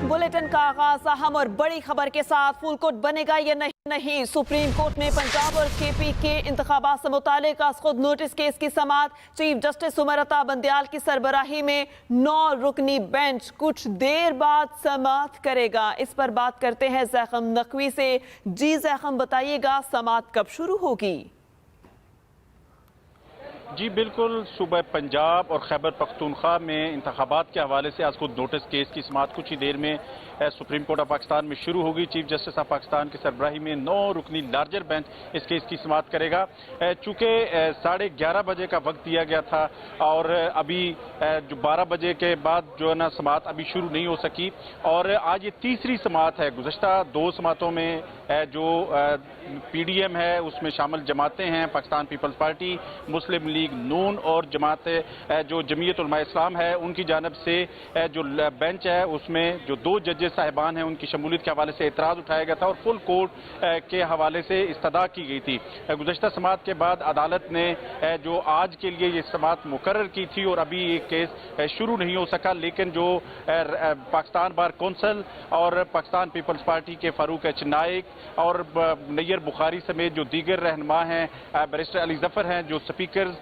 Bulletin का आगाज अहम और बड़ी खबर के साथ। फुल कोर्ट बनेगा या नहीं, सुप्रीम कोर्ट में पंजाब और केपी के इंतखाबात से मुतालिक आज खुद नोटिस केस की समाअत। चीफ जस्टिस उमर अता बंदयाल की सरबराही में 9 रुकनी बेंच कुछ देर बाद समाअत करेगा। इस पर बात करते हैं ज़ैखम नकवी से। जी ज़ैखम, बताइएगा समाअत कब शुरू होगी? जी बिल्कुल, सूबे पंजाब और खैबर पख्तूनख्वा में इंतखाबात के हवाले से आज खुद नोटिस केस की समाअत कुछ ही देर में सुप्रीम कोर्ट ऑफ पाकिस्तान में शुरू होगी। चीफ जस्टिस ऑफ पाकिस्तान की सरबराही में 9 रुकनी लार्जर बेंच इस केस की समाअत करेगा। चूँकि 11:30 बजे का वक्त दिया गया था और अभी जो 12 बजे के बाद जो है ना समाअत अभी शुरू नहीं हो सकी और आज ये तीसरी समाअत है। गुज़श्ता 2 समाअतों में जो PDM है उसमें शामिल जमातें हैं, पाकिस्तान पीपल्स पार्टी, मुस्लिम लीग नून और जमात जो जमीयत उलमा इस्लाम है, उनकी जानब से जो बेंच है उसमें जो 2 जजेस साहिबान हैं उनकी शमूलियत के हवाले से एतराज़ उठाया गया था और फुल कोर्ट के हवाले से इस्तदा की गई थी। गुज़श्ता समाअत के बाद अदालत ने जो आज के लिए ये समाअत मुकर्रर की थी और अभी ये केस शुरू नहीं हो सका, लेकिन जो पाकिस्तान बार कौंसिल और पाकिस्तान पीपल्स पार्टी के फारूक एच नाइक और नैयर बुखारी समेत जो दीगर रहनुमा हैं, बैरिस्टर अली जफर हैं जो स्पीकर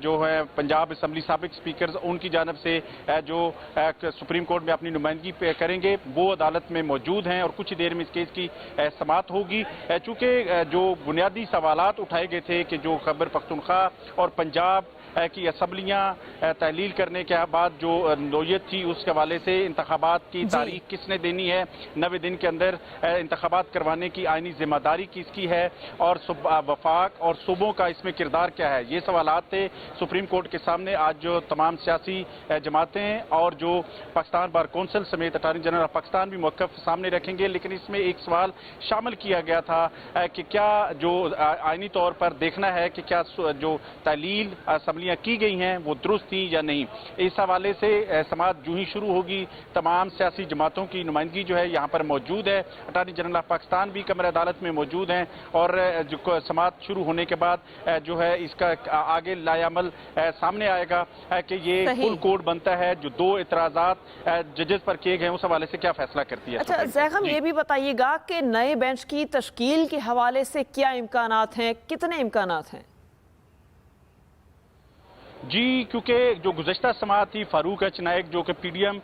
जो है पंजाब असम्बली साबिक स्पीकर, उनकी जानब से जो सुप्रीम कोर्ट में अपनी नुमाइंदगी करेंगे वो अदालत में मौजूद हैं और कुछ ही देर में इस केस की समाअत होगी। चूँकि जो बुनियादी सवालात उठाए गए थे कि जो खैबर पख्तूनख्वा और पंजाब की असम्बलियाँ तहलील करने के बाद जो नोयत थी उस हवाले से इंतखाबात की तारीख किसने देनी है, 90 दिन के अंदर इंतखाबात करवाने की आइनी जिम्मेदारी किसकी है और वफाक और सूबों का इसमें किरदार क्या है, ये सवालात थे सुप्रीम कोर्ट के सामने। आज जो तमाम सियासी जमातें और जो पाकिस्तान बार कौंसिल समेत अटार्नी जनरल ऑफ पाकिस्तान भी मौक़िफ़ सामने रखेंगे, लेकिन इसमें एक सवाल शामिल किया गया था कि क्या जो आइनी तौर पर देखना है कि क्या जो तहलील की गई हैं वो दुरुस्त थी या नहीं। इस हवाले से समाअत जो ही शुरू होगी, तमाम सियासी जमातों की नुमाइंदगी जो है यहाँ पर मौजूद है। अटार्नी जनरल ऑफ पाकिस्तान भी कमरे अदालत में मौजूद हैं और जो समाअत शुरू होने के बाद जो है इसका आगे लायामल सामने आएगा कि ये फुल कोर्ट बनता है। जो 2 एतराज़ात जजेस पर किए गए उस हवाले से क्या फैसला करती है। अच्छा ज़ैखम, ये भी बताइएगा कि नए बेंच की तश्कील के हवाले से क्या इम्कानात हैं, कितने इम्कानात हैं? जी, क्योंकि जो गुज़श्ता समाअत थी फारूक एच नाइक जो कि PDM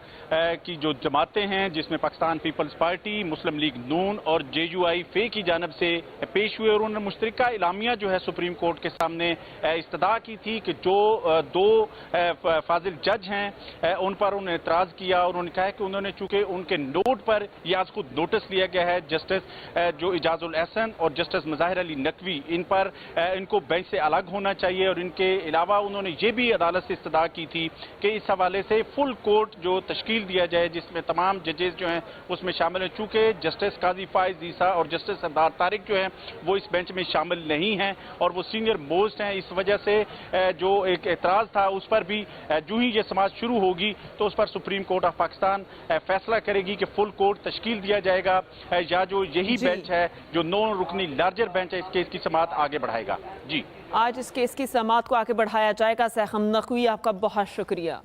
की जो जमातें हैं जिसमें पाकिस्तान पीपल्स पार्टी, मुस्लिम लीग नून और JUI फे की जानब से पेश हुए और उन्होंने मुश्तरका इलामिया जो है सुप्रीम कोर्ट के सामने इस्तदा की थी कि जो 2 फाजिल जज हैं उन पर उन्होंने एतराज़ किया और उन्होंने कहा कि उन्होंने चूँकि उनके नोट पर यह आज खुद नोटिस लिया गया है जस्टिस जो इजाजुल एहसन और जस्टिस मुज़ाहिर अली नकवी, इन पर इनको बेंच से अलग होना चाहिए और इनके अलावा उन्होंने ये भी अदालत से इस्तदा की थी कि इस हवाले से फुल कोर्ट जो तश्कील दिया जाए जिसमें तमाम जजेस जो हैं उसमें शामिल हैं। चूँकि जस्टिस काजी फाइज ईसा और जस्टिस सरदार तारिक जो हैं वो इस बेंच में शामिल नहीं हैं और वो सीनियर मोस्ट हैं, इस वजह से जो एक एतराज़ था उस पर भी जो ही ये समाअत शुरू होगी तो उस पर सुप्रीम कोर्ट ऑफ पाकिस्तान फैसला करेगी कि फुल कोर्ट तश्कील दिया जाएगा या जो यही बेंच है जो 9 रुकनी लार्जर बेंच है इस केस की समाअत आगे बढ़ाएगा। जी, आज इस केस की समाअत को आगे बढ़ाया जाएगा। ज़ैखम नकवी, आपका बहुत शुक्रिया।